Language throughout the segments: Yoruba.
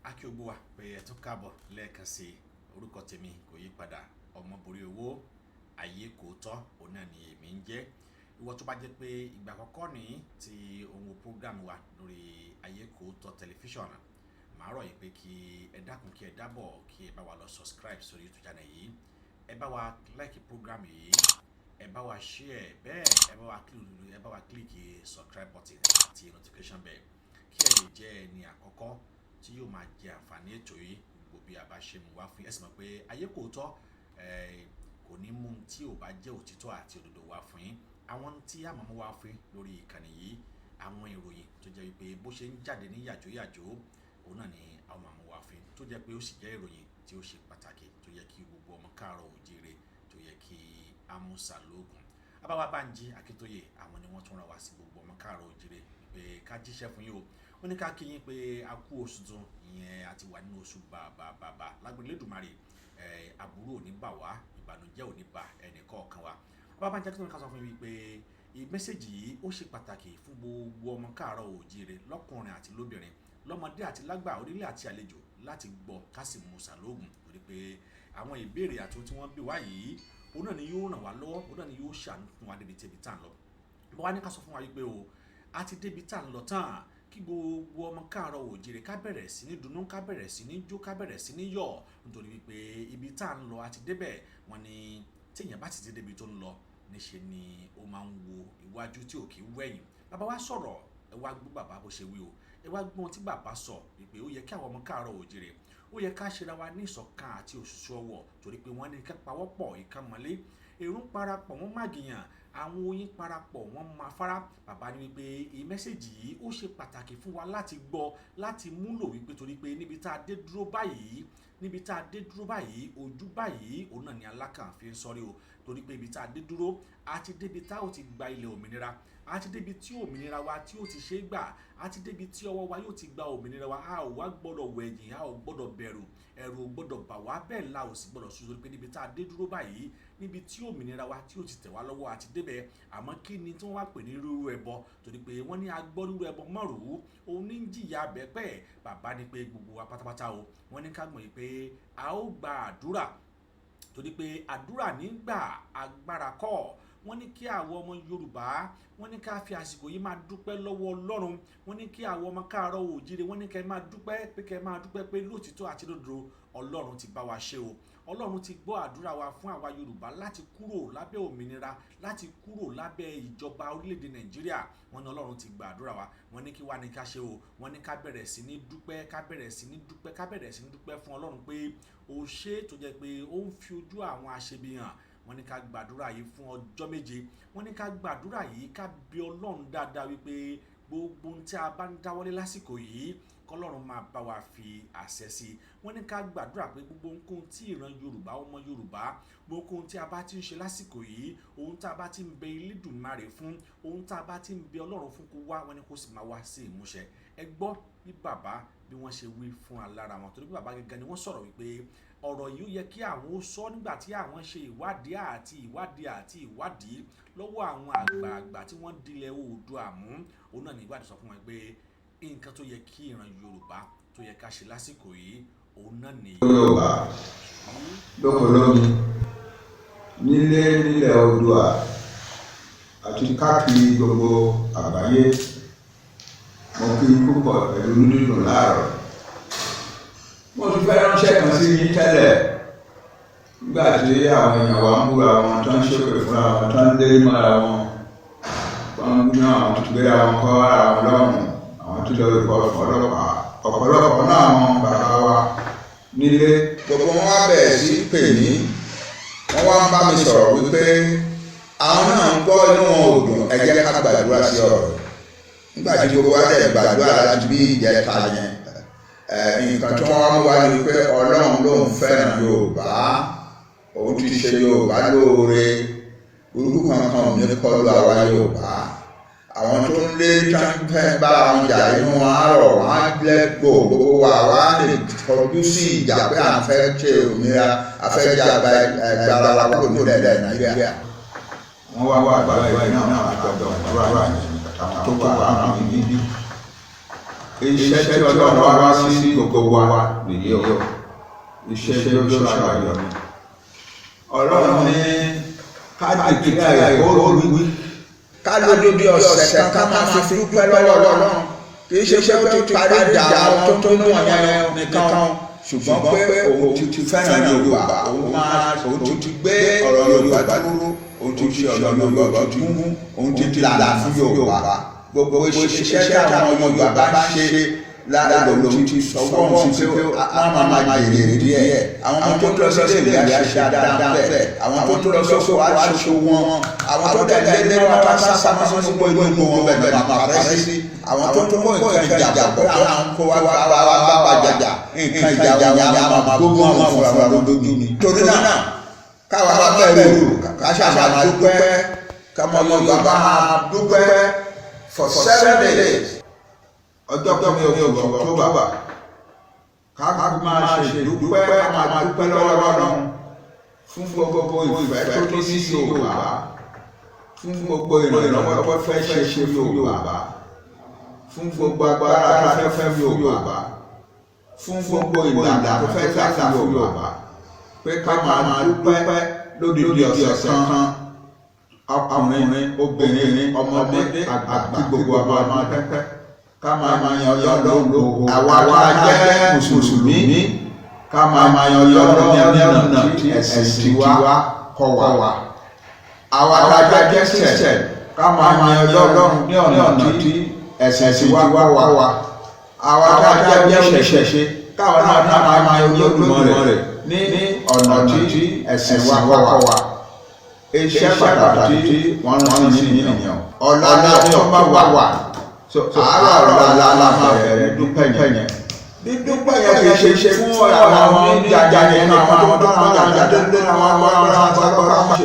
Akíogbo wa pé ẹ tún káàbọ̀ lẹ́ẹ̀kan sí orúkọ tèmi kò yí padà ọmọ borí owó Ayekooto òun náà ni èmi ń jẹ́. Ìwọ tó bá jẹ́ pé ìgbà àkọ́kọ́ ní ti ohun program wa lórí Ayekooto tẹlifíṣọ̀n, màá rọ̀ yín pé kí ẹ dákun kí ẹ dábọ̀ kí ẹ bá wa lọ subscribe sórí YouTube channel yìí, ẹ bá wa like program yìí, ẹ bá wa share, bẹ́ẹ̀ ẹ bá wa click subscribe button àti notification bell kí ẹ lè jẹ́ ẹni àkọ́kọ́ tí yóò máa jẹ àǹfààní ètò yìí gbogbo bí a bá ṣe mú wá fún yín. Ẹ sì mọ̀ pé Ayekooto kò ní mú tí ò bá jẹ́ òtítọ́ àti òdodo wá fún yín. Àwọn tí a máa mú wá fún yín lórí ìkànnì yìí, àwọn ìròyìn tó jẹ́ wípé bó ṣe ń jáde ní yàjóyàjó òun náà ni a máa mú wá fún yín, tó jẹ́ pé ó sì jẹ́ ìròyìn tí ó ṣe pàtàkì tó yẹ kí gbogbo ọmọ káàárọ̀ oòjíire tó yẹ kí a mú sàlóògùn. Abáwá Banji Akintoye àwọn ni wọ́n tún rán wá sí gbogbo ọmọ káàárọ̀ oòjíire pé ká jíṣẹ́ fún yín o. Wọ́n ní ká kí yín pé a kú oṣù tuntun, ìyẹn àti wà nínú oṣù bàbà lágbèrè Elédùmarè, àbúrò ò ní bà wá, ìbànújẹ́ ò ní bà ẹnì kọ̀ọ̀kan wa. Abáwá Banji Akintoye ká sọ fún yín pé mẹ́sẹ̀jì yìí ó ṣe pàtàkì fún gbogbo ọmọ káàárọ̀ oòjíire lọ́kùnrin àti lóbìnrin, lọ́mọdé àti lágbà, onílé àti àlejò láti gbọ́ ká sì mú sàlóògùn, torí pé àwọn ìbéèrè àti ohun tí wọ́n bí wá yìí òun náà ni yóò ràn wá lọ́wọ́, òun náà ni yóò ṣàánú fún wa débi tá à ń lọ. Bọ́ wá ní ká sọ fún wa wípé o a ti débi tá à ń lọ tán, kí gbogbo ọmọ káàárọ̀ oòjíire ká bẹ̀rẹ̀ sí ní dunnú, ká bẹ̀rẹ̀ sí ní jó, ká bẹ̀rẹ̀ sí ní yọ̀, nítorí wípé ibi tá à ń lọ a ti débẹ̀. Wọ́n ní téèyàn bá ti débi tó ń lọ níṣe ni ó máa ń wo iwájú tí ò kì í wẹ̀yìn. Bàbá wa sọ̀rọ̀, ẹ wá gbọ́ bàbá bó ṣe wí o, ẹ wá gbọ́n tí bàbá sọ wípé ó yẹ kí àwọn ọmọ káàárọ̀ oòjíire ó yẹ ká ṣera wa ní ìṣọ̀kan àti òṣùṣù ọwọ̀, torí pé wọ́n ní ká pawọ́pọ̀ ìkan mọ́lé, èrún parapọ̀ wọ́n má gìyàn, àwọn oyin parapọ̀ wọ́n máa fara. Bàbá ní wípé mẹ́sẹ̀jì yìí ó ṣe pàtàkì fún wa láti gbọ́, láti múlò, wípé torí pé níbi tá a dé dúró báyìí ojú báyìí òun náà ni alákàn fi ń sọrí o, torí pé ibi tá a dé dúró a ti débi tá ò ti gba ilẹ̀ òmìnira, a ti débi tí òmìnira wa tí ó ti ṣe é gbà, a ti débi tí ọwọ́ wa yóò ti gba òmìnira wa. A ò wá gbọ́dọ̀ wẹ̀yìn, a ò gbọ́dọ̀ bẹ̀rù, ẹ̀rù ò gbọ́dọ̀ bà wá, bẹ́ẹ̀ la ò sì gbọ́dọ̀ sùn, torí pé níbi tá a dé dúró báyìí, níbi tí òmìnira wa tí ó ti tẹ̀ wá lọ́wọ́ a ti débẹ̀. Àmọ́ kí ni tí wọ́n wá pè ní rúrú ẹbọ, torí pé wọ́n ní agbọ́ rúrú ẹbọ mọ́rùú òun ní jìyà bẹ́pẹ́. Bàbá ní pé gbogbo wa pátápátá o, wọ́n ní ká mọ̀ pé a ó gba àdúrà, torí pé àdúrà nígbà agbára kọ́. Wọ́n ní kí àwọn ọmọ Yorùbá, wọ́n ní ká fi àsìkò yìí máa dúpẹ́ lọ́wọ́ Ọlọ́run. Wọ́n ní kí àwọn ọmọ káàárọ̀ oòjíire, wọ́n ní kẹ́ máa dúpẹ́ pé lótìtọ́ àti lódodo Ọlọ́run ti bá wa ṣe o. Ọlọ́run ti gbọ́ àdúrà wa fún àwa Yorùbá láti kúrò lábẹ́ òmìnira, láti kúrò lábẹ́ ìjọba orílẹ̀-èdè Nàìjíríà. Wọ́n ní Ọlọ́run ti gba àdúrà wa. Wọ́n ní kí wá ní ká ṣe o. Wọ́n ní ká bẹ̀rẹ̀ sí ní dúpẹ́, ká bẹ̀rẹ̀ sí ní dúpẹ́ fún Ọlọ́run pé ó ṣe tó jẹ́ pé ó ń fi ojú àwọn aṣebi hàn. Wọ́n ní ká gbàdúrà yìí fún ọjọ́ méje. Wọ́n ní ká gbàdúrà yìí ká bí Ọlọ́run dáadáa wípé gbogbo ohun tí a bá ń dáwọ́lé lásìkò yìí kọ́lọ́run máa bá wa fi àṣẹ sí i. Wọ́n ní ká gbàdúrà pé gbogbo ohun tí ìran Yorùbá, ọmọ Yorùbá, gbogbo ohun tí a bá ti ń ṣe lásìkò yìí, ohun tí a bá ti ń bẹ Elédùmarè fún, ohun tí a bá ti ń bẹ Ọlọ́run fún kó wá, wọ́n ní kó sì máa wá sí ìmúṣẹ. Ẹ gbọ́ bí bàbá bí wọ́n ṣe wí fún alára wọn, torí pé bàbá gẹ́gẹ́ ni wọ́n sọ̀rọ̀ wípé ọ̀rọ̀ yìí ó yẹ kí àwọn ó sọ nígbà tí àwọn ṣe ìwádìí lọ́wọ́ àwọn àgbààgbà tí wọ́n dilẹ̀ Oòduà mú. Òun náà ní ìwádìí sọ fún wọn pé nǹkan tó yẹ kí ìran Yorùbá tó yẹ ká ṣe lásìkò yìí òun náà nìyí. Yorùbá lóko lómi nílẹ̀ Oòduà àti káàkiri gbogbo àgbáyé, mo kí púpọ̀ pẹ̀lú dídùn láàárọ̀. Mo ti fẹ́ ránṣẹ́ kan sí yín tẹ́lẹ̀ nígbà tí àwọn èèyàn wa ń búra wọn, tó ń ṣépè fúnra wọn, tó ń lérí mọ́ra wọn, tó ń gbé àwọn tó gbéra wọn kọ́ ara wọn lọ́rùn, àwọn tó lọ rìpọ̀ ọlọ́pàá. Ọ̀pọ̀lọpọ̀ náà àwọn bàbá wa nílé, gbogbo wọn wá bẹ̀rẹ̀ sí pè mí, wọ́n wá ń bá mi sọ̀rọ̀ wípé àwọn náà ń gbọ́ inú wọn ò dùn, ẹ jẹ́ ká gbàdúrà sí ọ̀rọ̀. Nígbà tí gbogbo wa dẹ̀ gbàdúrà láti bí ìjẹta yẹn, nǹkan tí wọ́n wá ní pé Ọlọ́run lòun fẹ́ràn Yorùbá, òun ti ṣe Yorùbá lóore, burúkú kankan ò ní kọlu àwa Yorùbá. Àwọn tó ń lé fẹ́ bá wọn jà inú wọn á rọ̀, wọn á lẹ́gbò gbogbo wa wá lè kọjú sí ìjà pé à ń fẹ́ ṣe òmìnira, a fẹ́ jà gbára wa kúrò nílẹ̀ Nàìjíríà. Wọ́n wá àgbàlá ìwé náà àgbàdo àdúrà yẹn, àwọn tó wà àwọn bíbí iṣẹ́ tí Ọlọ́run wá sí gbogbo wa nìyí o, iṣẹ́ Joshua Ayọ̀ ni. Ọlọ́run ní káàdì Ayekooto wí ká lódìdí ọ̀sẹ̀ kan ká máa fi dúpẹ́ lọ́wọ́ Ọlọ́run, kì í ṣe pé ó ti parí ìjà àwọn tó ní wọ̀nyẹn nìkan, ṣùgbọ́n pé òun ti fẹ́ràn Yorùbá, òun ti gbé ọ̀rọ̀ Yorùbá dúró, òun ti ṣe ọ̀rọ̀ Yorùbá dúró, òun ti lànà fún Yorùbá. Gbogbo iṣẹ́ tí àwọn Yorùbá bá ń ṣe lára lòun ti sọ fún sí pé wọ́n máa jèrè díẹ̀. Àwọn tó lọ sí ilé ìwé àṣẹ dáadáa bẹ́ẹ̀, àwọn tó lọ sóko aṣọ wọn, àwọn tó tẹ̀lé lẹ́nu wá sábà sínú gbogbo inú wọn bẹ̀rẹ̀ máa parẹ́ sí. Àwọn tó kó nǹkan ìjà bọ̀ àwọn kó wá bá jàjà, nǹkan ìjà wọn ni a máa gbógun àwọn fúnra wọn lójú ni. Torí náà káwa bá bẹ̀rù ká ṣàmà dúpẹ́, ká mọ Yorùbá máa dúpẹ́ for 7 days. Ọjọ́ kìíní oṣù October ká máa ṣe dúpẹ́, ká máa dúpẹ́ lọ́wọ́ Ọlọ́run fún gbogbo ìfẹ́ tó ní sí Yorùbá, fún gbogbo ìrànlọ́wọ́ tó fẹ́ ṣe fún Yorùbá, fún gbogbo agbára tó fẹ́ fún Yorùbá, fún gbogbo ìlànà tó fẹ́ gbà fún Yorùbá, pé ká máa dúpẹ́ lódìdí ọ̀sẹ̀ kan. Ọkùnrin, obìnrin, ọmọdé, àgbà gbogbo àwọn akẹ́kẹ́ ká máa yan Ọlọ́run lógo. Àwa jẹ́ Mùsùlùmí, ká máa yan Ọlọ́run ní ọ̀nà tí ẹ̀sìn tiwa kọ́ wa. Àwa jẹ́ Christian, ká máa yan Ọlọ́run ní ọ̀nà tí ẹ̀sìn tiwa kọ́ wa. Àwa jẹ́ ṣẹ̀ṣẹ̀, káwa náà máa yan Olódùmarè ní ọ̀nà tí ẹ̀sìn wa kọ́ wa. Iṣẹ́ pàtàkì tí wọ́n rán sí nìyẹn. Ọ̀la ni ọba wà. Àárọ̀ ọ̀la la máa bẹ̀rẹ̀ dúpẹ́ yẹn. Dídúpẹ́ yẹn kì í ṣe fún àwọn oníjàjà yẹn nìkan, àwọn tó ń jàjà dédé àwọn agbára ṣe.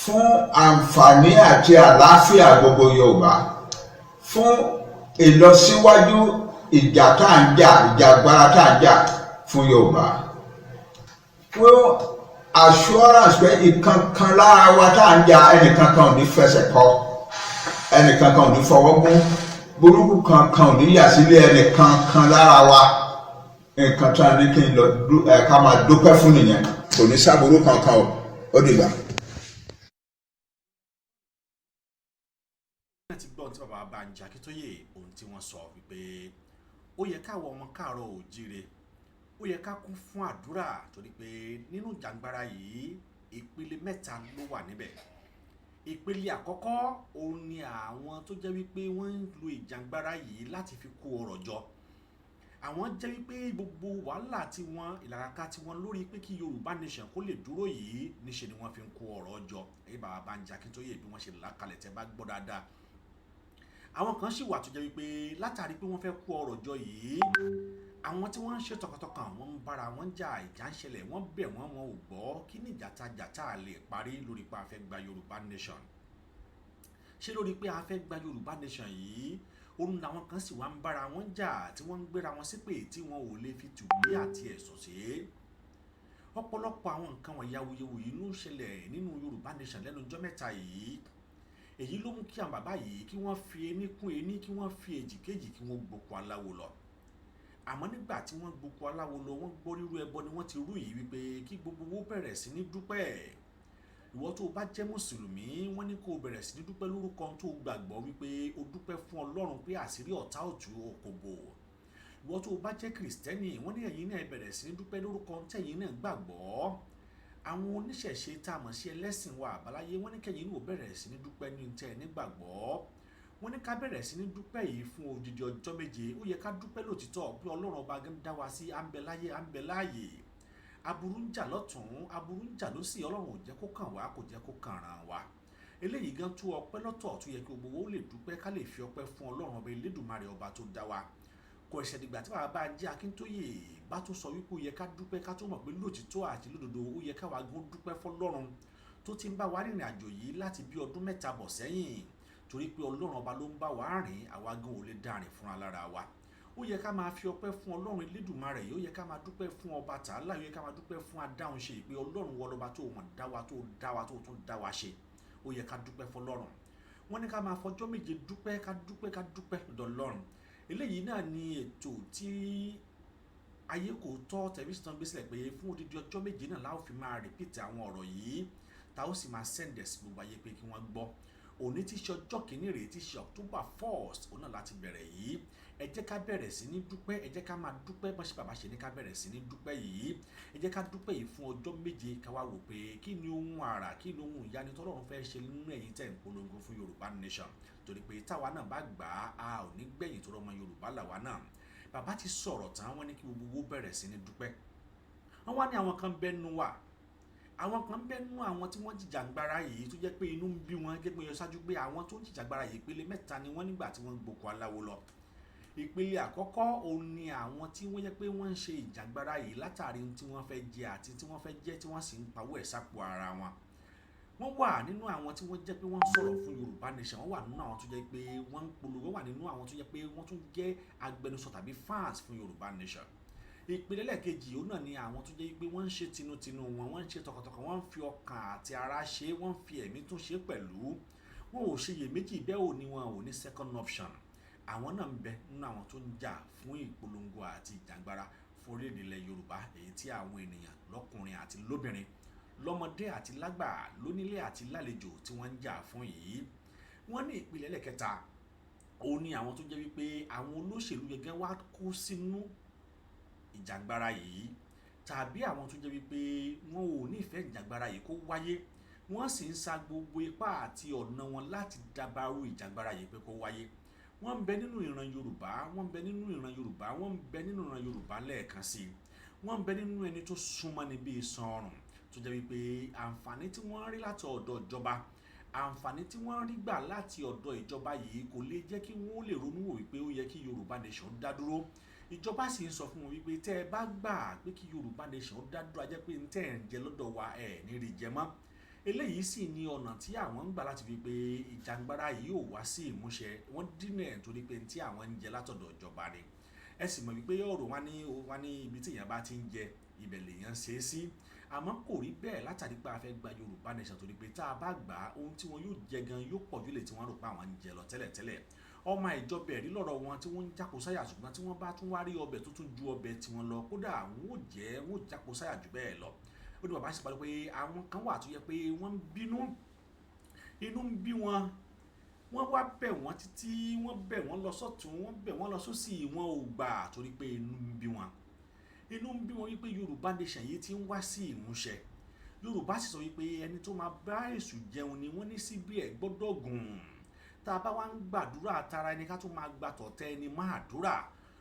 Fún àǹfààní àti àlàáfíà gbogbo Yorùbá, fún ìlọsíwájú ìjà tá à ń jà, ìjàgbara tá à ń jà fún Yorùbá. Fún assurance pé ìkankan lára wa tá à ń jà ẹnìkankan ò ní fẹsẹ̀ kọ, ẹnìkankan ò ní fọwọ́ gún, burúkú kankan ò ní yà sílé ẹnìkankan lára wa. Nǹkan tí a ní kí n lọ ká máa dúpẹ́ fún nìyẹn, kò ní sábúrú kankan ó dìgbà. ti gbọ́ tí bàbá Banji Akintoye ohun tí wọ́n sọ wípé ó yẹ káwọn ọmọ káàárọ̀ oòjíire, ó yẹ ká kún fún àdúrà, torí pé nínú jàǹgbara yìí ìpele mẹ́ta ló wà níbẹ̀. Ìpele àkọ́kọ́ òun ni àwọn tó jẹ́ wípé wọ́n ń lo ìjàǹgbara yìí láti fi kó ọrọ̀ jọ. Àwọn jẹ́ wípé gbogbo wàhálà tí wọ́n, ìlàkàkà tí wọ́n lórí pé kí Yorùbá nation kó lè dúró yìí níṣe ni wọ́n fi ń kó ọrọ̀ jọ. Bàbá Banji Akintoye bí wọ́n ṣe làkàlẹ̀ tẹ́ bá gbọ́ dáadáa. Àwọn kan sì wà tó jẹ́ wípé látàrí pé wọ́n fẹ́ kó ọrọ̀ jọ yìí, àwọn tí wọ́n ń ṣe tọkàntọkàn wọ́n ń bára wọn jà, ìjà ń ṣẹlẹ̀, wọ́n bẹ̀ wọ́n ò gbọ́. Kí ni jàtàjàtà lè parí lórí pé a fẹ́ gba Yorùbá nation? Ṣé lórí pé a fẹ́ gba Yorùbá nation yìí òun làwọn kan sì wá ń bára wọn jà, tí wọ́n ń gbéra wọn ṣépè tí wọn ò lè fi tùbí àti ẹ̀sùn sí? Ọ̀pọ̀lọpọ̀ àwọn nǹkan wọ̀nyí awuyewuye ló ń ṣẹlẹ̀ nínú Yorùbá nation lẹ́nu ọjọ́ mẹ́ta yìí. Èyí ló mú kí àwọn bàbá yìí kí wọ́n fi ení kún ení, kí wọ́n fi èjì kéjì, kí wọ́n gboko aláwo lọ. Àmọ́ nígbà tí wọ́n gboko aláwo lọ, wọ́n gbọ́ rírú ẹbọ ni wọ́n ti rú yìí wípé kí gbogbo owó bẹ̀rẹ̀ sí ní dúpẹ́. Ìwọ tó bá jẹ́ Mùsùlùmí, wọ́n ní kó bẹ̀rẹ̀ sí ní dúpẹ́ lórúkọ tó gbàgbọ́ wípé o dúpẹ́ fún Ọlọ́run pé àṣírí ọ̀tá òtù òkòbò. Ìwọ tó bá jẹ́ Kìrìsìtẹ́nì, wọ́n ní ẹ̀yin náà bẹ̀rẹ̀ sí ní dúpẹ́ lórúkọ tẹ̀yin náà gbàgbọ́. Àwọn oníṣẹ̀ṣe tá a mọ̀ sí ẹlẹ́sìn wa àbáláyé, wọ́n ní kẹ́yìn náà bẹ̀rẹ̀ sí ní dúpẹ́ ní tẹ́ nígbàgbọ́. Wọ́n ní ká bẹ̀rẹ̀ sí ní dúpẹ́ yìí fún odidi ọjọ́ méje. Ó yẹ ká dúpẹ́ lòtítọ́ pé Ọlọ́run ọba gan dá wa sí, à ń bẹ láyé, à ń bẹ láàyè. Aburú ń jà lọ́tún, aburú ń jà lósì, Ọlọ́run ò jẹ́ kó kàn wá, kò jẹ́ kó kàn ràn wá. Eléyìí gan tó ọpẹ́ lọ́tọ̀ tó yẹ kí gbogbo ó lè dúpẹ́, ká lè fi ọpẹ́ fún Ọlọ́run ọba Elédùmarè ọba tó dá wa. Kò ṣe dìgbà tí bàbá Banji Akintoye bá tún sọ wípé ó yẹ ká dúpẹ́, ká tó mọ̀ pé lòtítọ́ àti lódodo ó yẹ ká wá gún dúpẹ́ fọ́lọ́run tó ti ń bá wa rìnrìn àjò yìí láti bí ọdún mẹ́ta bọ̀ sẹ́yìn. Torí pé Ọlọ́run ọba ló ń bá wa rìn, àwa gan ò lè dárìn fúnra lára wa. Ó yẹ ká máa fi ọpẹ́ fún Ọlọ́run Elédùmarè, ó yẹ ká máa dúpẹ́ fún ọba tààlà, ó yẹ ká máa dúpẹ́ fún adáhunṣe pé Ọlọ́run wọlọ́ba tó mọ̀ dá wa, tó tún dá wa ṣe. Ó yẹ ká dúpẹ́ fọ́lọ́run. Wọ́n ní ká máa fọjọ́ méje dúpẹ́, ká dúpẹ́ lọ́dọ̀ Ọlọ́run. eléyìí náà ni ètò tí Ayekooto tẹlifíṣàn gbé sílẹ̀ pé fún odidi ọjọ́ méje náà la ó fi máa repeat àwọn ọ̀rọ̀ yìí tá ó sì máa send sí gbogbo ayé pé kí wọ́n gbọ́. Òní tí ṣe ọjọ́ kìíní rèé tí ṣe October 1st òun náà láti bẹ̀rẹ̀ yìí. Ẹ jẹ́ ká bẹ̀rẹ̀ sí ní dúpẹ́, ẹ jẹ́ ká máa dúpẹ́ bọ́n ṣe bàbá ṣe ní ká bẹ̀rẹ̀ sí ní dúpẹ́ yìí. Ẹ jẹ́ ká dúpẹ́ yìí fún ọjọ́ méje ká wá wò pé kí ni ohun àrà, kí ni ohun ìyanu tọ́lọ́run fẹ́ ṣe nínú ẹ̀yin tẹ̀ ń polongo fún Yorùbá nation. Torí pé táwa náà bá gbà á ò ní gbẹ̀yìn tó rọmọ Yorùbá làwa náà. Bàbá ti sọ̀rọ̀ tán wọ́n ní kí gbogbo bẹ̀rẹ̀ sí ní dúpẹ́. Wọ́n wá ní àwọn kan bẹ́nu wà, àwọn kan bẹ́nu àwọn tí wọ́n jìjàgbara yìí tó jẹ́ pé inú ń bí wọn gẹ́gẹ́ bí ó ṣáájú pé àwọn tó ń jìjàgbara yìí ìpele mẹ́ta ni wọ́n nígbà tí wọ́n gboko aláwo lọ. Ìpele àkọ́kọ́ òun ni àwọn tí wọ́n jẹ́ pé wọ́n ń ṣe ìjàgbara yìí látàrí ohun tí wọ́n fẹ́ jẹ àti tí wọ́n fẹ́ jẹ́ tí wọ́n sì ń pawó ẹ̀ sápò ara wọn. Wọ́n wà nínú àwọn tí wọ́n jẹ́ pé wọ́n ń sọ̀rọ̀ fún Yorùbá nation, wọ́n wà nínú àwọn tó jẹ́ pé wọ́n ń polówó, wọ́n wà nínú àwọn tó jẹ́ pé wọ́n tún jẹ́ agbẹnusọ tàbí fans fún Yorùbá nation. Ìpele lẹ́ẹ̀kejì òun náà ni àwọn tó jẹ́ pé wọ́n ń ṣe tinútinú wọn, wọ́n ń ṣe tọkàntọkàn, wọ́n ń fi ọkàn àti ara ṣe, wọ́n ń fi ẹ̀mí tún ṣe pẹ̀lú. Wọn ò ṣe iyèméjì bẹ́ẹ̀ ò ní wọn ò ní second option. Àwọn náà ń bẹ nínú àwọn tó ń jà fún ìpolongo àti ìjàgbara fún orílẹ̀-èdè ilẹ̀ Yorùbá, èyí tí àwọn ènìyàn lọ́kùnrin àti lóbìnrin, lọ́mọdé àti lágbà, lónílé àti lálejò tí wọ́n ń jà fún yìí. Wọ́n ní ìpele ẹlẹ́kẹta òun ni àwọn tó jẹ́ wípé àwọn olóṣèlú gẹ́gẹ́ wá kó sínú ìjàgbara yìí, tàbí àwọn tó jẹ́ wípé wọn ò nífẹ̀ẹ́ ìjàgbara yìí kó wáyé, wọ́n sì ń sa gbogbo ipá àti ọ̀nà wọn láti dàbàrú ìjàgbara yìí pé kó wáyé. Wọ́n ń bẹ nínú ìran Yorùbá, wọ́n ń bẹ nínú ìran Yorùbá, wọ́n ń bẹ nínú ìran Yorùbá lẹ́ẹ̀kan sí i. Wọ́n ń bẹ nínú ẹni tó súnmọ́ ni bí iṣan ọrùn, tó jẹ́ wípé àǹfààní tí wọ́n rí láti ọ̀dọ̀ ìjọba, àǹfààní tí wọ́n rí gbà láti ọ̀dọ̀ ìjọba yìí kò lè jẹ́ kí wọ́n lè ronú wò wípé ó yẹ kí Yorùbá nation dá dúró. Ìjọba sì ń sọ fún wọn wípé tẹ́ ẹ bá gbà pé kí Yorùbá nation dá dúró, a jẹ́ pé ń tẹ́ ẹ̀ ń jẹ lọ́dọ̀ wa ẹ̀ ní rí jẹ mọ́. Eléyìí sì ni ọ̀nà tí àwọn ń gbà láti fi pé ìjàngbara yìí ò wá sí ìmúṣẹ. Wọ́n dínà ẹ̀ torí pé tí àwọn ń jẹ látọ̀dọ̀ ìjọba ni. Ẹ sì mọ̀ wípé ọ̀rọ̀ wá ní ibi tí èèyàn bá ti ń jẹ ibẹ̀ lèèyàn ṣe é sí. Àmọ́ kò rí bẹ́ẹ̀ látàrí pé a fẹ́ gba Yorùbá nation torí pé tá a bá gbà ohun tí wọn yóò jẹ gan yóò pọ̀ jù lè tí wọ́n rò pé àwọn ń jẹ lọ tẹ́lẹ̀tẹ́lẹ̀. Ọmọ ìjọba ẹ̀rí lọ́rọ̀ wọn tí wọ́n ń jápo sáyà, ṣùgbọ́n tí wọ́n bá tún wá rí ọbẹ̀ tó tún ju ọbẹ̀ tí wọ́n lọ kódà wọ́n ò jápo sáyà jù bẹ́ẹ̀ lọ. Ó ní bàbá sì parí pé àwọn kan wà tó yẹ pé wọ́n ń bínú, inú ń bí wọn, wọ́n wá bẹ̀ wọ́n títí, wọ́n bẹ̀ wọ́n lọ sọ́tún, wọ́n bẹ̀ wọ́n lọ sósì, wọn ò gbà torí pé inú ń bí wọn. Inú ń bí wọn wípé Yorùbá nation yìí ti ń wá sí ìmúṣẹ. Yorùbá sì sọ wípé ẹni tó máa bá èṣù jẹun ni wọ́n ní síbí ẹ̀ gbọ́dọ̀ gùn. Tá a bá wá ń gbàdúrà tara ẹni ká tó máa gba tọ̀tẹ̀ ẹni máa àdúrà.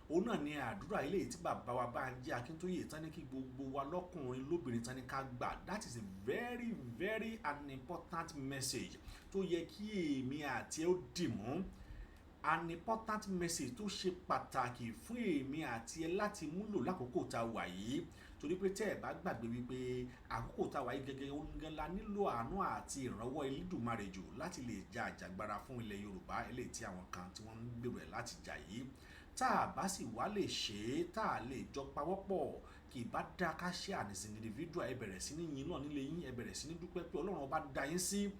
Òun náà ni àdúrà eléyìí tí bàbá wa Banji Akintoye tán ní kí gbogbo wa lọ́kùnrin lóbìnrin tán ní ká gbà. That is a very very an important message tó yẹ kí èmi àti ẹ ó dì mú. An important message tó ṣe pàtàkì fún èmi àti ẹ láti múlò lákòókò tá a wà yìí. Torí pé tẹ́ ẹ bá gbàgbé wípé àkókò tá a wà yìí gẹ́gẹ́ onígan la nílò àánú àti ìrànwọ́ Elédùmarè jù láti lè ja àjàgbara fún ilẹ̀ Yorùbá eléyìí tí àwọn kan tí wọ́n ń gbèrò ẹ̀ láti jà yìí. Tá a bá sì wá lè ṣe é, tá a lè jọ pawọ́pọ̀, kì í bá dá ká ṣe ànísìn individual. Ẹ bẹ̀rẹ̀ sí ní yìn náà nílé yín, ẹ bẹ̀rẹ̀ sí ní dúpẹ́ pé Ọlọ́run ọba dá yín sí.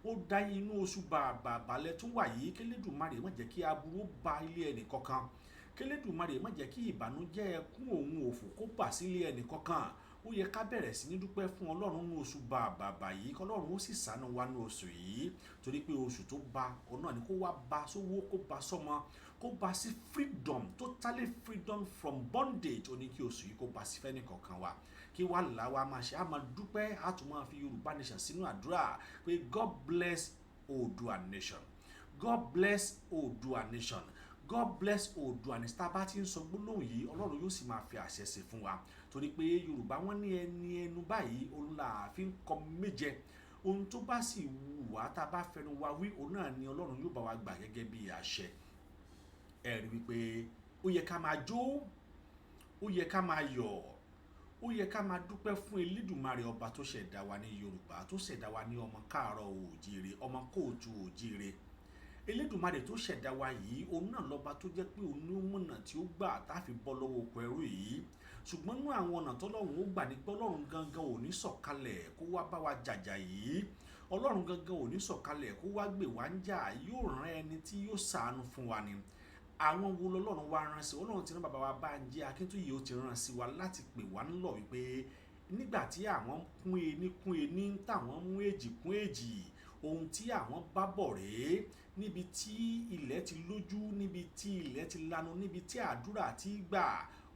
Ó dá yín inú oṣù bàbàlẹ̀ tún wà yìí, kí Elédùmarè má jẹ́ kí aburú ba ilé ẹnì kankan. Kí Elédùmarè má jẹ́ kí ìbànújẹ́ ẹkún òun òfò kó bà sílé ẹnì kankan. Ó yẹ ká bẹ̀rẹ̀ sí ní dúpẹ́ fún Ọlọ́run ní oṣù bàbà yìí, kí Ọlọ́run ó sì ṣàánú wa ní oṣù yìí. Torí pé oṣù tó bá ọ̀nà ni kó wá bá sówó, kó bá sọ́mọ, kó bá sí freedom, totally freedom from bondage. Ó ní kí oṣù yìí kó bá sí fẹ́ni kankan wa. Kí wá là wá máa ṣe, a máa dúpẹ́, a tún máa fi Yorùbá nation sínú àdúrà pé God bless Oòduà nation. God bless Oòduà nation. God bless Oòduà nation. Tá a bá ti ń sọ gbólóhùn yìí, Ọlọ́run yóò sì máa fi àṣẹ sí fún wa. Torí pé Yorùbá wọ́n ní ẹnu báyìí òun là fi ń kọ méje. Ohun tó bá sì wù wá tá a bá fẹnu wa wí, òun náà ni Ọlọ́run yóò bá wa gbà gẹ́gẹ́ bí àṣẹ. Ẹ rí wípé ó yẹ ká máa jó, ó yẹ ká máa yọ̀, ó yẹ ká máa dúpẹ́ fún Elédùmarè ọba tó ṣẹ̀dá wa ní Yorùbá, tó ṣẹ̀dá wa ní ọmọ káàárọ̀ oòjíire, ọmọ kóòtù oòjíire. Elédùmarè tó ṣẹ̀dá wa yìí, òun náà lọ́ba tó jẹ́ pé òun ní mọ̀nà tí ó gbà tá a fi bọ́ lọ́wọ́ oko ẹrú yìí. Ṣùgbọ́n nínú àwọn ọ̀nà tọ́lọ́run ó gbà ní pé Ọlọ́run gangan ò ní sọ̀kalẹ̀ kó wá bá wa jàjà yìí. Ọlọ́run gangan ò ní sọ̀kalẹ̀ kó wá gbè wá ń jà, yóò rán ẹni tí yóò ṣàánú fún wa ni. àwọn wo lọ́lọ́run wá rán sí Ọlọ́run ti rán bàbá wa Banji Akintoye ó ti rán sí wa láti pè wá ńlọ wípé nígbà tí àwọn kún ení táwọn mú èjì kún èjì ohun tí àwọn bá bọ̀ rèé níbi tí ilẹ̀ ti lójú níbi tí ilẹ̀ ti lanu níbi tí àdúrà ti gbà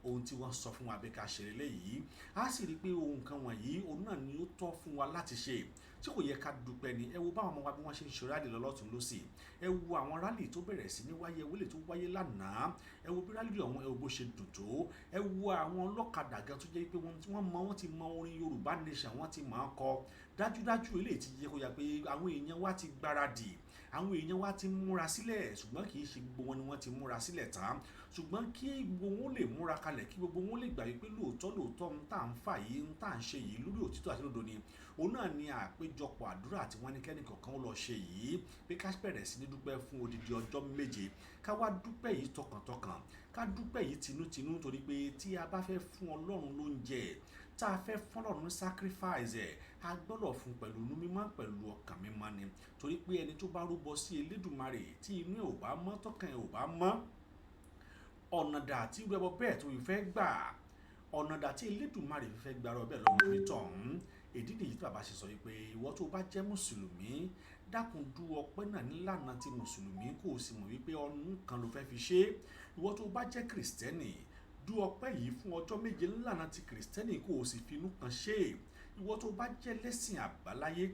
ohun tí wọ́n sọ fún wa bí ká ṣe eléyìí á sì rí i pé ohun kan wọ̀nyí òun náà ni ó tọ́ fún wa láti ṣe tí kò yẹ ká dúpẹ́ ni ẹ wo báwọn ọmọ wa bí wọ́n ṣe ń ṣe rálì lọ́lọ́tún lọ́sì ẹ wo àwọn rálì tó bẹ̀rẹ̀ sí ní wáyé wọlé tó wáyé lánàá ẹ wo bí rálì ọ̀hún ẹ wo bó ṣe dùn tó ẹ wo àwọn ọlọ́kadà gan tó jẹ́ pé wọ́n ti mọ orin Yorùbá nation wọ́n ti mọ̀ ọ́n kọ dájúdájú eléyìí ti yẹ kó yà pé àwọn èèyàn wa ti gbáradì àwọn èèyàn wa ti múra sílẹ̀ ṣùgbọ́n kì í ṣe gbogbo wọn ni wọ́n ti múra sílẹ̀ tán ṣùgbọ́n kí gbogbo wọn lè múra kalẹ̀ kí gbogbo wọn lè gbà wípé lóòótọ́ ń tà ń fà yìí ń tà ń ṣe yìí lórí òtítọ́ àti lódodo ni òun náà ni àpéjọpọ̀ àdúrà tí wọ́n ní kẹ́ni kọ̀ọ̀kan lọ ṣe yìí pé ká bẹ̀rẹ̀ sí ní dúpẹ́ fún odidi ọjọ́ méje ká wá dúpẹ́ yìí tọkàntọkàn ká dúpẹ́ yìí tinútinú torí pé tí a bá fẹ́ fún Ọlọ́run lóúnjẹ tá a fẹ́ fún Ọlọ́run sacrifice ẹ̀ a gbọ́dọ̀ fún pẹ̀lú inú mímọ́ pẹ̀lú ọkàn mímọ́ ni torí pé ẹni tó bá rúbọ sí Elédùmarè tí inú ẹ̀ ò bá mọ́ tọkàn ẹ̀ ò bá mọ́ ọ̀nà dà tí wẹ́bọ bẹ́ẹ̀ tó fẹ́ gbà ọ̀nà dà tí Elédùmarè fẹ́ gbà rọ bẹ́ẹ̀ lọ́wọ́ onítọ̀ ọ̀hún èdí nìyí tí bàbá ṣe sọ pé ìwọ tó bá jẹ́ mùsùlùmí dákun dú ọpẹ́ náà nílànà ti mùsùlùmí kó o sì mọ̀ wípé ọdún kan ló fẹ́ fi ṣe ìwọ tó bá jẹ́ kìrìsìtẹ́nì dú ọpẹ́ yìí fún ọjọ́ méje nílànà ti kìrìsìtẹ́nì kó o sì finú kan ṣe ìwọ tó bá jẹ́ lẹ́sìn àbáláyé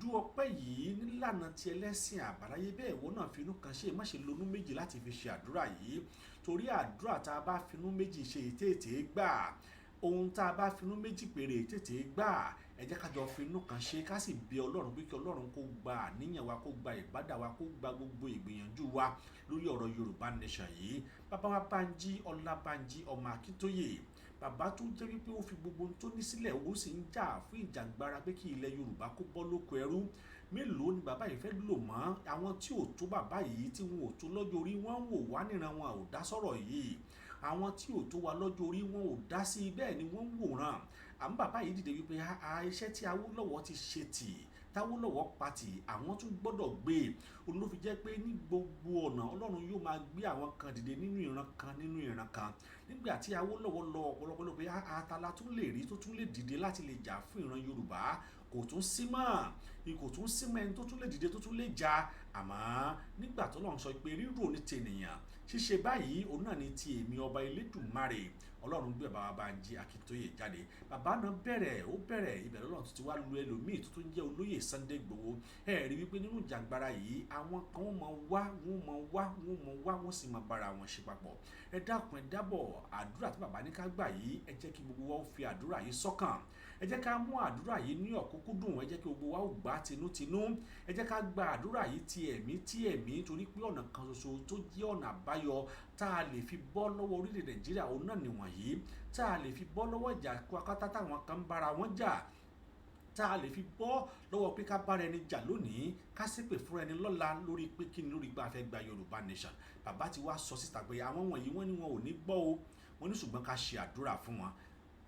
dú ọpẹ́ yìí nílànà ti ẹlẹ́sìn àbáláyé bẹ́ẹ̀ ìwọ náà finú kan ṣe má ṣe lonú méjì láti fi ṣe àdúrà yìí torí àdúrà tá a bá finú méjì ṣe ètètè gbà ohun tá a bá finú méjì péré ètètè gbà ẹ jẹ́ ká jọ finú kan ṣe ká sì bí Ọlọ́run pé kí Ọlọ́run kó gba àníyàn wa kó gba ìbádà wa kó gba gbogbo ìgbìyànjú wa lórí ọ̀rọ̀ Yorùbá nation yìí bàbá wa Banji Ọlábánjí ọmọ Akíntóyè bàbá tó jẹ́ wípé ó fi gbogbo tó ní sílẹ̀ ó sì ń jà fún ìjàngbara pé kí ilẹ̀ Yorùbá kó bọ́ lóko ẹrú mélòó ni bàbá yìí fẹ́ lò mọ́ àwọn tí ò tó bàbá yìí tí wọn ò tó lọ́jọ́ orí wọn wò wá níran wọn ò dá sọ̀rọ̀ yìí àwọn tí ò tó wa lọ́jọ́ orí wọn ò dá sí bẹ́ẹ̀ ni wọ́n ń wòran àmọ́ bàbá yìí dìde wípé iṣẹ́ tí Awólọ́wọ̀ ti ṣe tì táwólọ́wọ̀ pati àwọn tún gbọ́dọ̀ gbé òun ló fi jẹ́ pé ní gbogbo ọ̀nà Ọlọ́run yóò máa gbé àwọn kan dìde nínú ìran kan nígbà tí Awólọ́wọ̀ lọ ọ̀pọ̀lọpọ̀ ló pé àtàlà tún lè rí tó tún lè dìde láti lè jà fún ìran Yorùbá kò tún sí mọ́ ẹni tó tún lè dìde tó tún lè jà àmọ́ nígbà tó lọ́n sọ pé rírò ní tènìyàn ṣíṣe báyìí òun náà ni ti èmi ọba Elédùmarè Ọlọ́run gbé bàbá Banji Akintoye jáde bàbá náà bẹ̀rẹ̀ ìbẹ̀rẹ̀ Ọlọ́run tuntun wá lu ẹlòmíì tó tún jẹ́ olóyè Sunday Igboho rí wípé nínú jàǹgbara yìí àwọn kan wọ́n sì máa bára wọn ṣe papọ̀ ẹ dákun ẹ dábọ̀ àdúrà tí bàbá ní ká gbà yìí ẹ jẹ́ kí gbogbo wa ó fi àdúrà yìí sọ́kàn ẹ jẹ́ ká mú àdúrà yìí ní ọ̀kúnkúndùn ẹ jẹ́ kí gbogbo wa ó gbà tinútinú ẹ jẹ́ ká gba àdúrà yìí ti ẹ̀mí torí pé ọ̀nà kan ṣoṣo tó jẹ́ ọ̀nà àbáyọ tá a lè fi bọ́ lọ́wọ́ orílẹ̀ Nàìjíríà òun náà nìwọ̀nyí tá a lè fi bọ́ lọ́wọ́ ìjà pátá táwọn kan ń bára wọn jà tá a lè fi bọ́ lọ́wọ́ pé ká bára ẹni jà lónìí ká ṣépè fún ẹni lọ́la lórí pé kí ni lórí gbà fẹ́ gba Yorùbá nation bàbá ti wá sọ síta pé àwọn wọ̀nyí wọ́n ní wọn ò ní gbọ́ o wọ́n ní ṣùgbọ́n ká ṣe àdúrà fún wọn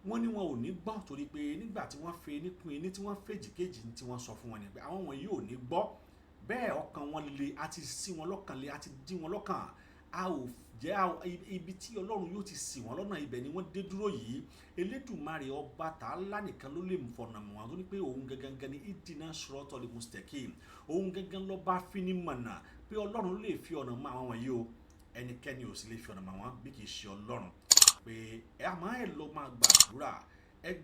wọ́n ní wọn ò ní gbọ́ torí pé nígbà tí wọ́n fẹ́ nípìn ẹni tí wọ́n fèjì kejì tí wọ́n sọ fún wọn ni pé àwọn wọ̀nyí ò ní gbọ́ bẹ́ẹ̀ ọkàn wọn le àti sí wọn lọ́kàn le àti dí wọn lọ́kàn a ò jẹ́ ibi tí Ọlọ́run yóò ti ṣì wọ́n lọ́nà ibẹ̀ ni wọ́n dé dúró yìí Elédùmarè ọba tààlà nìkan ló lè fọ̀nà mọ̀ wọn tó ní pé òun gangan ni ìdínà sọ̀rọ̀tọ̀ lè mustaqim òun gangan ló bá fi ní mọ̀nà pé Ọlọ́run ló lè fi ọ̀nà mọ̀ àwọn wọ̀nyí o ẹnikẹ́ni ò sì lè fi ọ̀nà mọ̀ wọn bí kì í ṣe Ọlọ́run pé àmọ́ ẹ lọ máa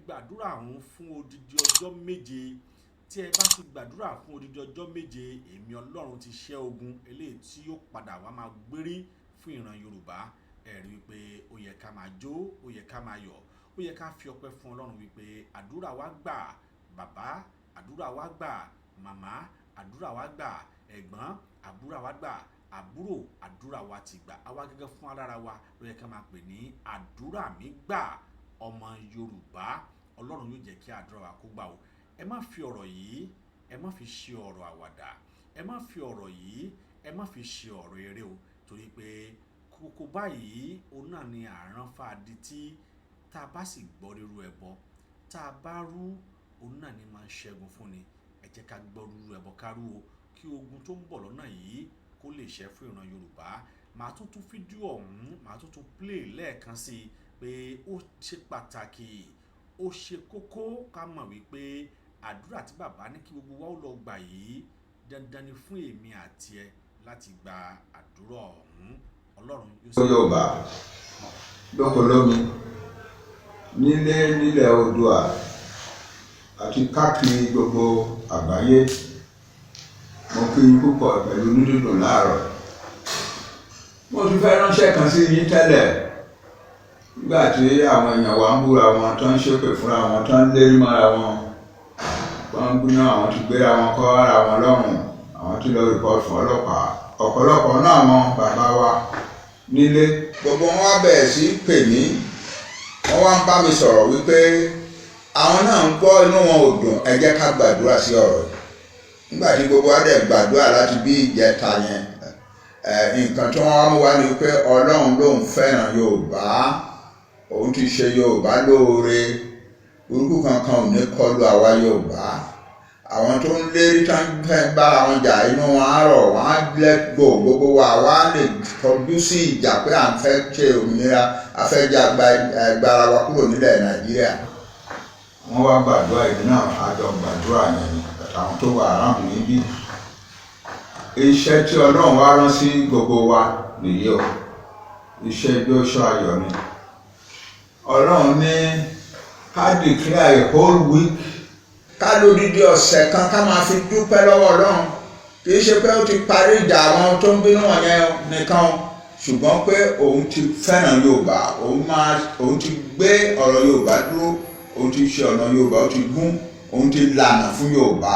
gbàdúrà ọ̀hún fún odidi ọjọ́ méje tí ẹ bá ti gbàdúrà fún odidi ọjọ́ méje èmi Ọlọ́run ti ṣẹ́ ogun eléyìí tí yóò padà wá máa gbérí fún ìran Yorùbá ẹ rí wípé ó yẹ ká máa jó ó yẹ ká máa yọ̀ ó yẹ ká fi ọpẹ́ fún Ọlọ́run wípé àdúrà wa gbà bàbá àdúrà wa gbà màmá àdúrà wa gbà ẹ̀gbọ́n àdúrà wa gbà àbúrò àdúrà wa ti gbà àwa gẹ́gẹ́ fún alára wa ló yẹ ká máa pè ní àdúrà mi gbà ọmọ Yorùbá Ọlọ́run yóò jẹ́ kí àdúrà wa kó gbà o ẹ má fi ọ̀rọ̀ yìí ẹ má fi ṣe ọ̀rọ̀ àwàdà ẹ má fi ọ̀rọ̀ yìí ẹ má fi ṣe ọ̀rọ̀ eré o torí pé kókó báyìí òun náà ni àrán fàdí tí tá a bá sì gbọ́ rírú ẹbọ tá a bá rú òun náà ni máa ń ṣẹ́gun fún ni ẹ jẹ́ ká gbọ́ rírú ẹbọ ká rú o kí ogun tó ń bọ̀ lọ́nà yìí kó lè ṣẹ́ fún ìran Yorùbá màá tún fídíò ọ̀hún màá tún play lẹ́ẹ̀kan sí i pé ó ṣe pàtàkì ó ṣe kókó ká mọ̀ wípé àdúrà tí bàbá ní kí gbogbo wa ó lọ gbà yìí dandan ni fún èmi àti ẹ láti gba àdúrà ọ̀hún. Ọlọ́run yóò sì. Yorùbá lóko lómi nílẹ̀ Oòduà àti káàkiri gbogbo àgbáyé mo kí yín púpọ̀ pẹ̀lú dídùn láàárọ̀. Mo ti fẹ́ ránṣẹ́ kan sí yín tẹ́lẹ̀ nígbà tí àwọn èèyàn wa ń búra wọn tó ń ṣépè fúnra wọn tó ń lérí mọ́ra wọn wọ́n ń gbóná àwọn ti gbéra wọn kọ́ ara wọn lọ́rùn àwọn tí lọ rìpọ́t fún ọlọ́pàá. Ọ̀pọ̀lọpọ̀ náà àwọn bàbá wa nílé gbogbo wọn wá bẹ̀rẹ̀ sí pè mí wọ́n wá ń bá mi sọ̀rọ̀ wípé àwọn náà ń gbọ́ inú wọn ò dùn, ẹ jẹ́ ká gbàdúrà sí ọ̀rọ̀ yìí. Nígbà tí gbogbo wa dẹ̀ gbàdúrà láti bí ìjẹta yẹn nǹkan tí wọ́n wá mú wá ni pé Ọlọ́run lòun fẹ́ràn Yorùbá, òun ti ṣe Yorùbá lóore, burúkú kankan ò ní kọlu àwa Yorùbá. Àwọn tó ń lérí tó ń fẹ́ bára wọn jà inú wọn á rọ̀, wọ́n á lẹ́gbò gbogbo wa wá lè kọjú sí ìjà pé à ń fẹ́ ṣe òmìnira, a fẹ́ jà gbára wa kúrò nílẹ̀ Nàìjíríà. Wọ́n wá gbàdúrà ìdí náà àjọ gbàdúrà yẹn ni àtàwọn tó wà aráàlú níbí. Iṣẹ́ tí Ọlọ́run wá rán sí gbogbo wa nìyí o, iṣẹ́ Jóṣúà ayọ̀ ni. Ọlọ́run ní ká declare a whole week, ká lódìdí ọ̀sẹ̀ kan ká máa fi dúpẹ́ lọ́wọ́ Ọlọ́run. Kì í ṣe pé ó ti parí ìjà àwọn tó ń bínú wọ̀nyẹn nìkan, ṣùgbọ́n pé òun ti fẹ́ràn Yorùbá, òun ti gbé ọ̀rọ̀ Yorùbá dúró, òun ti ṣe ọ̀nà Yorùbá, ó ti gún, òun ti lànà fún Yorùbá.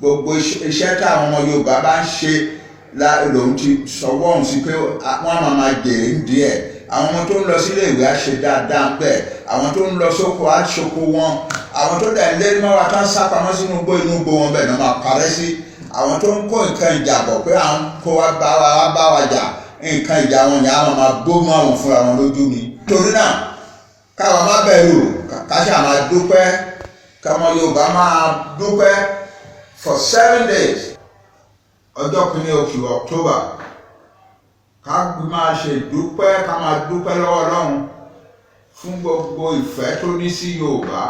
Gbogbo iṣẹ́ táwọn ọmọ Yorùbá bá ń ṣe lòun ti sọwọ́ òun sí pé wọ́n máa jèrè ń díẹ̀. Àwọn ọmọ tó ń lọ sílé ìwé á ṣe dáadáa ń bẹ̀, àwọn tó ń lọ sóko á ṣoko wọn, àwọn tó dẹ̀ ń lé mọ́ wa tá ń sápamọ́ sínú inú igbó wọn bẹ̀ náà máa parẹ́ sí. Àwọn tó ń kó nǹkan ìjà bọ̀ pé à ń kó wa bá wa jà, nǹkan ìjà wọn yẹn á máa gbó mọ́ àwọn fúnra wọn lójú ni. Torí náà káwa má bẹ̀rù, ká ṣáà máa dúpẹ́, káwọn Yorùbá máa dúpẹ́ for 7 days. Ọjọ́ kìíní oṣù October ká máa ṣe ìdúpẹ́, ká máa dúpẹ́ lọ́wọ́ Ọlọ́run fún gbogbo ìfẹ́ tó ní sí Yorùbá,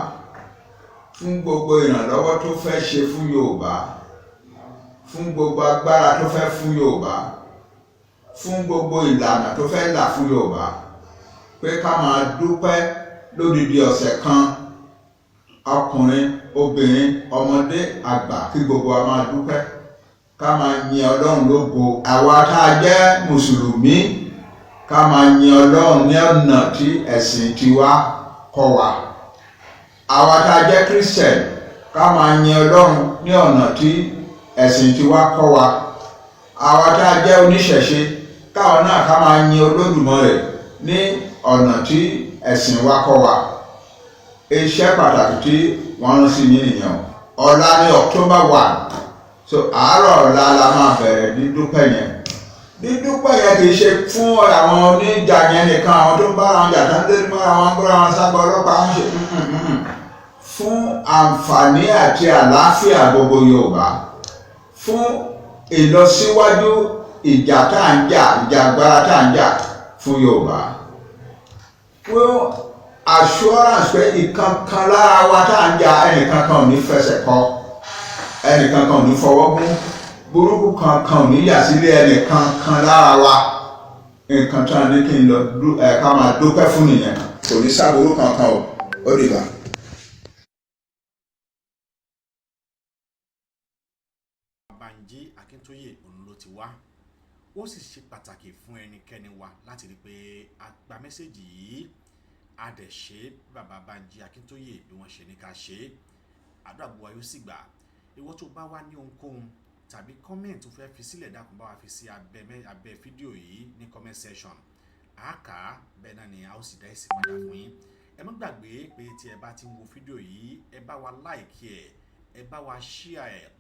fún gbogbo ìrànlọ́wọ́ tó fẹ́ ṣe fún Yorùbá, fún gbogbo agbára tó fẹ́ fún Yorùbá, fún gbogbo ìlànà tó fẹ́ là fún Yorùbá. Pé ká máa dúpẹ́ lódìdí ọ̀sẹ̀ kan, ọkùnrin, obìnrin, ọmọdé, àgbà, kí gbogbo wa máa dúpẹ́, ká máa yin Ọlọ́run lógo. Àwa tá a jẹ́ Mùsùlùmí ká máa yin Ọlọ́run ní ọ̀nà tí ẹ̀sìn tiwa kọ́ wa. Àwa tá a jẹ́ Christian ká máa yin Ọlọ́run ní ọ̀nà tí ẹ̀sìn tiwa kọ́ wa. Àwa tá a jẹ́ oníṣẹ̀ṣe káwọn náà ká máa yin Olódùmarè ní ọ̀nà tí ẹ̀sìn wa kọ́ wa. Iṣẹ́ pàtàkì tí wọ́n rán sí mi nìyẹn. Ọ̀la ní October 1, so àárọ̀ ọ̀la la máa bẹ̀rẹ̀ dídúpẹ́ yẹn. Dídúpẹ́ yẹn kì í ṣe fún àwọn oníjà yẹn nìkan, àwọn tó ń bá àwọn jà tó ń dé mọ́ àwọn gbọ́dọ̀ àwọn sábà ọlọ́pàá ń ṣe fún àǹfààní àti àlàáfíà gbogbo Yorùbá, fún ìlọsíwájú ìjà tá à ń jà, ìjà agbára tá à ń jà fún Yorùbá, fún assurance pé ìkankan lára wa tá à ń jà ẹnìkankan ò ní fẹsẹ̀ kọ, ẹnìkankan ò ní fọwọ́ gún, burúkú kankan ò ní yà sílé ẹnìkankan lára wa. Nǹkan tí a ní kí n lọ ká máa dúpẹ́ fún nìyẹn. Kò ní sábúrú kankan o, ó dìgbà. Banji Akintoye òun ló ti wá. Ó sì ṣe pàtàkì fún ẹnikẹ́ni wa láti rí pé a gba mẹ́sẹ̀gì yìí, a dẹ̀ ṣe bàbá Banji Akintoye bí wọ́n ṣe ní ká ṣe. Àdúrà gbogbo wa yóò sì gbà. Ìwọ tó bá wá ní ohunkóhun tàbí comment tó fẹ́ fi sílẹ̀, dákun bá wa fi sí abẹ́ fídíò yìí ní comment section. Àáká bẹ́ẹ̀ náà ni a ó sì dá èsì padà fún yín. Ẹ má gbàgbé pé tí ẹ bá ti ń wo fídíò yìí, ẹ bá wa like ẹ bá wa share ẹ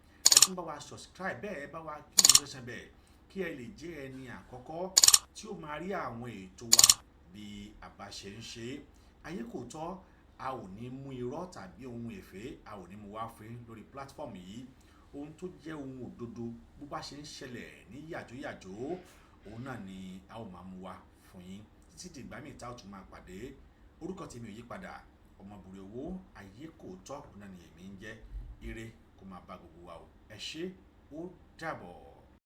tún bá wa subscribe bẹ́ẹ̀, ẹ bá wa kí notification bẹ́ẹ̀, kí ẹ lè jẹ́ ẹni àkọ́kọ́ tí ó máa rí àwọn ètò wa bí a bá ṣe ń ṣe. Ayekooto, a ò ní mú irọ́ tàbí ohun èfé, a ò ní mú wá fún yín lórí platform yìí. Ohun tó jẹ́ ohun òdodo bó bá ṣe ń ṣẹlẹ̀ ní yàjóyàjó, òun náà ni a ó máa mú wá fún yín títí di ìgbà míì tá a tún máa pàdé. Orúkọ tèmi ò yí padà, ọmọbùrẹ̀ owó Ayekooto òun náà ni èmi ń jẹ́. Ire kó máa bá gbogbo wa o. Ẹ ṣé, ó dàbọ̀.